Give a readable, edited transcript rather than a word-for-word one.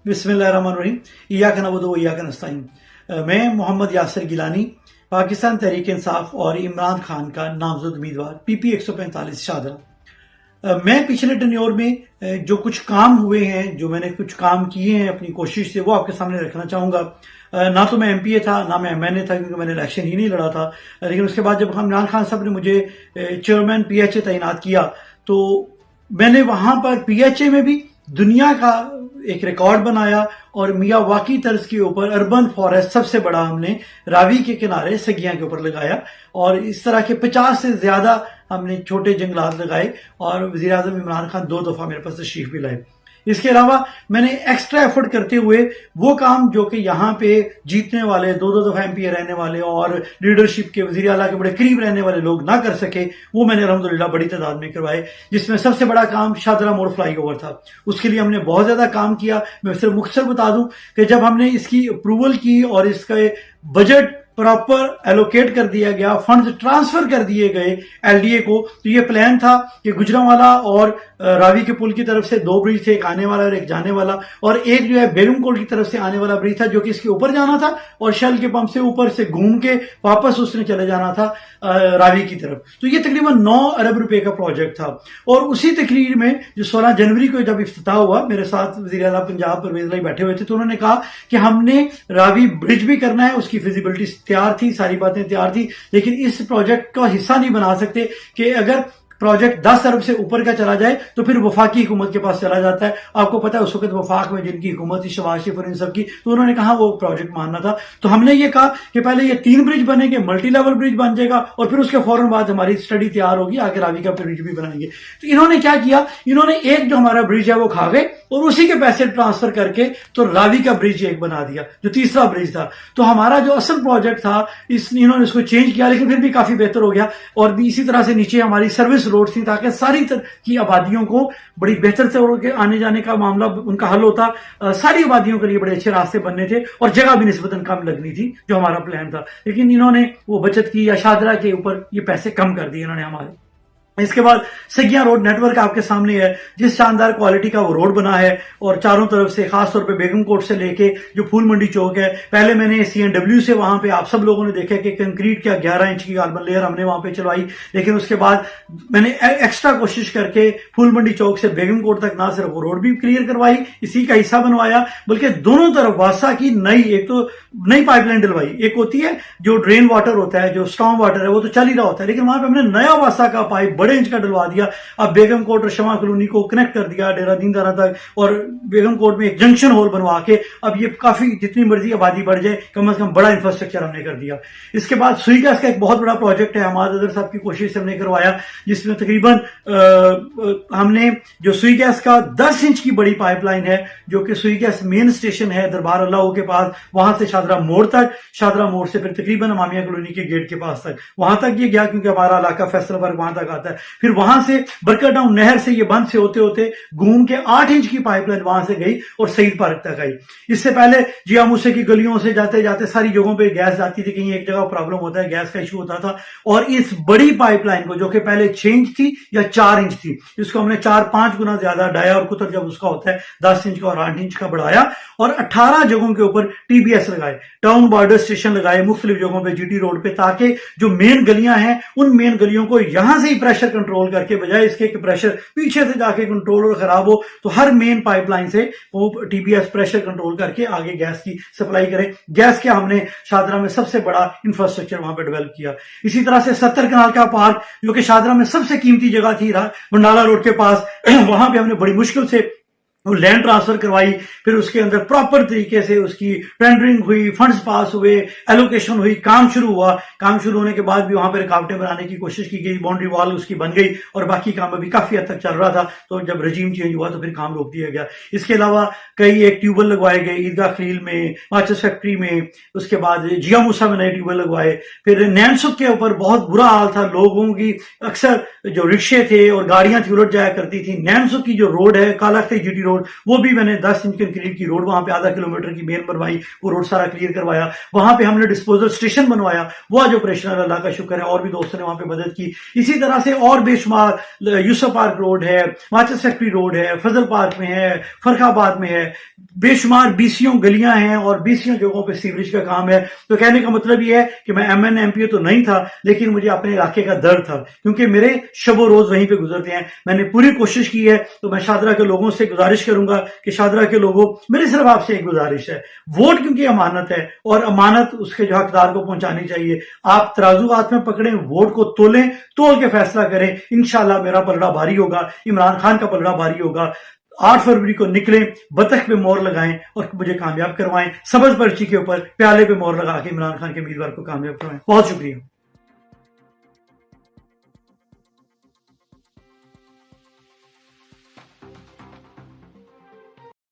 बिस्मिल्लाहिर्रहमानिर्रहीम। इय्याक नअबुदु व इय्याक नस्तईन। मैं मोहम्मद यासिर गिलानी, पाकिस्तान तहरीक इंसाफ और इमरान खान का नामजद उम्मीदवार, PP 145 शाहदरा। मैं पिछले टेन्योर में जो कुछ काम हुए हैं, जो मैंने कुछ काम किए हैं अपनी कोशिश से, वो आपके सामने रखना चाहूँगा। ना तो मैं MPA था, ना मैं MNA था, क्योंकि मैंने इलेक्शन ही नहीं लड़ा था। लेकिन उसके बाद जब इमरान खान साहब ने मुझे चेयरमैन PHA तैनात किया, तो मैंने वहाँ पर PHA में भी दुनिया का एक रिकॉर्ड बनाया और मियावाकी तर्ज के ऊपर अर्बन फॉरेस्ट सबसे बड़ा हमने रावी के किनारे सगिया के ऊपर लगाया, और इस तरह के 50 से ज्यादा हमने छोटे जंगलात लगाए, और वजीर आजम इमरान खान 2 दफा मेरे पास तशरीफ भी लाए। इसके अलावा मैंने एक्स्ट्रा एफर्ट करते हुए वो काम जो कि यहाँ पे जीतने वाले 2 दफा MPA रहने वाले और लीडरशिप के वजीर आला के बड़े करीब रहने वाले लोग ना कर सके, वो मैंने अल्हम्दुलिल्लाह बड़ी तादाद में करवाए। जिसमें सबसे बड़ा काम शाहदरा मोड़ फ्लाई ओवर था। उसके लिए हमने बहुत ज्यादा काम किया। मैं सिर्फ मुख्तसर बता दूं कि जब हमने इसकी अप्रूवल की और इसका बजट प्रॉपर एलोकेट कर दिया गया, फंड्स ट्रांसफर कर दिए गए LDA को, तो ये प्लान था कि गुजरांवाला और रावी के पुल की तरफ से 2 ब्रिज थे, एक आने वाला और एक जाने वाला, और एक जो है बेगमकोट की तरफ से आने वाला ब्रिज था जो कि इसके ऊपर जाना था, और शल के पंप से ऊपर से घूम के वापस उसने चले जाना था रावी की तरफ। तो ये तकरीबन 9 अरब रुपए का प्रोजेक्ट था। और उसी तकरीर में जो 16 जनवरी को जब इफ्तिताह हुआ, मेरे साथ वज़ीर आला पंजाब परवेज लाई बैठे हुए थे, तो उन्होंने कहा कि हमने रावी ब्रिज भी करना है, उसकी फिजिबिलिटी तैयार थी, सारी बातें तैयार थी, लेकिन इस प्रोजेक्ट का हिस्सा नहीं बना सकते कि अगर प्रोजेक्ट 10 अरब से ऊपर का चला जाए तो फिर वफाकी हुकूमत के पास चला जाता है। आपको पता है उस वक्त वफाक में जिनकी हुकूमत थी, शहबाज शरीफ और इन सब की, तो उन्होंने कहा वो प्रोजेक्ट मानना था। तो हमने ये कहा कि पहले ये 3 ब्रिज बनेंगे, मल्टी लेवल ब्रिज बन जाएगा, और फिर उसके फौरन बाद हमारी स्टडी तैयार होगी, आगे रावी का ब्रिज भी बनाएंगे। तो इन्होंने क्या किया, इन्होंने एक जो हमारा ब्रिज है वो खा गए और उसी के पैसे ट्रांसफर करके तो रावी का ब्रिज एक बना दिया, जो तीसरा ब्रिज था। तो हमारा जो असल प्रोजेक्ट था, इन्होंने इसको चेंज किया, लेकिन फिर भी काफी बेहतर हो गया। और इसी तरह से नीचे हमारी सर्विस रोड थी, ताकि सारी तरह की आबादियों को बड़ी बेहतर से आने जाने का मामला उनका हल होता। सारी आबादियों के लिए बड़े अच्छे रास्ते बनने थे और जगह भी निस्बतन कम लगनी थी, जो हमारा प्लान था। लेकिन इन्होंने वो बचत की, या शाहदरा के ऊपर ये पैसे कम कर दिए इन्होंने हमारे। इसके बाद सगिया रोड नेटवर्क आपके सामने है, जिस शानदार क्वालिटी का वो रोड बना है, और चारों तरफ से खासतौर पे बेगमकोट से लेके जो फूल मंडी चौक है, पहले मैंने CNW से वहां पे आप सब लोगों ने देखा कि कंक्रीट का 11 इंच की कार्बन लेयर हमने वहां पे चलवाई। लेकिन उसके बाद मैंने एक्स्ट्रा कोशिश करके फूल मंडी चौक से बेगमकोट तक ना सिर्फ वो रोड भी क्लियर करवाई, इसी का हिस्सा बनवाया, बल्कि दोनों तरफ वासा की एक तो नई पाइपलाइन डलवाई। एक होती है जो ड्रेन वाटर होता है, जो स्टॉर्म वाटर है, वो तो चल ही रहा होता है, लेकिन वहां पे हमने नया वासा का पाइप बड़े इंच का डलवा दिया। अब बेगमकोट और शमा कॉलोनी को कनेक्ट कर दिया डेरा दीनदारा तक, और बेगमकोट में एक जंक्शन होल बनवा के अब ये काफी जितनी मर्जी आबादी बढ़ जाए, कम से कम बड़ा इंफ्रास्ट्रक्चर हमने कर दिया। इसके बाद सुई गैस का एक बहुत बड़ा प्रोजेक्ट है, हमाद अजहर साहब की कोशिश से हमने करवाया, जिसमें तकरीबन हमने जो सुई गैस का 10 इंच की बड़ी पाइपलाइन है, जो कि सुई गैस मेन स्टेशन है दरबार अल्लाह के पास, वहां से शाहदरा मोड़ तक, शाहदरा मोड़ से फिर तकरीबन अमामिया कॉलोनी के गेट के पास तक, वहां तक ये गया, क्योंकि हमारा इलाका फैसल वर्ग वहां तक आता है। फिर वहां से बरकर डाउन नहर से ये बंद से होते होते घूम के 8 इंच की पाइपलाइन वहां से गई और सईद पार्क तक आई। इससे पहले जिया मूसे की गलियों से जाते जाते सारी जगहों पे गैस जाती थी, कहीं एक जगह प्रॉब्लम होता है, गैस का इशू होता था, और इस बड़ी पाइपलाइन को, जो कि पहले 6 इंच थी या 4 इंच थी, इसको हमने 4-5 गुना ज्यादा डाया, और कुतर जब उसका होता है 10 इंच का और 8 इंच का बढ़ाया, और 18 जगहों के ऊपर TBS लगाए, टाउन बॉर्डर स्टेशन लगाए मुख्तलिफ जगहों पे GT रोड पे, ताकि जो मेन गलियां हैं उन मेन गलियों को यहां से ही प्रेशर कंट्रोल करके, बजाय इसके कि प्रेशर पीछे से जाके कंट्रोल और खराब हो, तो हर मेन पाइपलाइन से वो TBS प्रेशर कंट्रोल करके आगे गैस की सप्लाई करें। गैस के हमने शाहदरा में सबसे बड़ा इंफ्रास्ट्रक्चर वहां पे डेवलप किया। इसी तरह से 70 कनाल का पार्क, जो कि शाहदरा में सबसे कीमती जगह थी बंडाला रोड के पास, वहां पे हमने बड़ी मुश्किल से वो लैंड ट्रांसफर करवाई, फिर उसके अंदर प्रॉपर तरीके से उसकी टेंडरिंग हुई, फंड्स पास हुए, एलोकेशन हुई, काम शुरू हुआ। काम शुरू होने के बाद भी वहां पर रुकावटें बनाने की कोशिश की गई, बाउंड्री वॉल उसकी बन गई, और बाकी काम अभी काफी हद तक चल रहा था। तो जब रजीम चेंज हुआ तो फिर काम रोक दिया गया। इसके अलावा कई एक ट्यूबवेल लगवाए गए ईदगाह खलील में, माचिस फैक्ट्री में, उसके बाद जिया मूसा में नए ट्यूबवेल लगवाए। फिर नैनसुख के ऊपर बहुत बुरा हाल था, लोगों की अक्सर जो रिक्शे थे और गाड़ियां थी उलट जाया करती थी। नैनसुख की जो रोड है, काला GT रोड روڈ، وہ بھی میں نے 10 انچ کنکریٹ کی روڈ وہاں پہ آدھا کلومیٹر کی مین بنوائی، وہ روڈ سارا کلیئر کروایا. وہاں پہ ہم نے ڈسپوزل اسٹیشن بنوایا، وہ آج آپریشنل، اللہ کا شکر ہے، اور بھی دوستوں نے وہاں پہ مدد کی. اسی طرح سے اور بے شمار، یوسف پارک روڈ ہے، ماچس فیکٹری روڈ ہے، فضل پارک میں ہے، فرخ آباد میں ہے، بے شمار بیسیوں گلیاں ہیں اور بیسیوں جگہوں پہ سیوریج کا کام ہے. تو کہنے کا مطلب یہ ہے کہ میں ایم این ایم پی تو نہیں تھا، لیکن مجھے اپنے علاقے کا درد تھا، کیونکہ میرے شب و روز وہیں پہ گزرتے ہیں. میں نے پوری کوشش کی ہے. تو میں شاہدرہ کے لوگوں سے گزارش کروں گا کہ شاہدرہ کے لوگوں، میری صرف آپ سے ایک گزارش ہے، ووٹ کیونکہ امانت ہے، اور امانت اس کے جو حقدار کو پہنچانی چاہیے. آپ ترازو ہاتھ میں پکڑیں، ووٹ کو تولیں، تول کے فیصلہ کریں. انشاءاللہ میرا پلڑا بھاری ہوگا، عمران خان کا پلڑا بھاری ہوگا. 8 فروری کو نکلیں، بطخ پہ مور لگائیں اور مجھے کامیاب کروائیں. سبز پرچی کے اوپر پیالے پہ مور لگا کے عمران خان کے امیدوار کو کامیاب کروائیں. بہت شکریہ.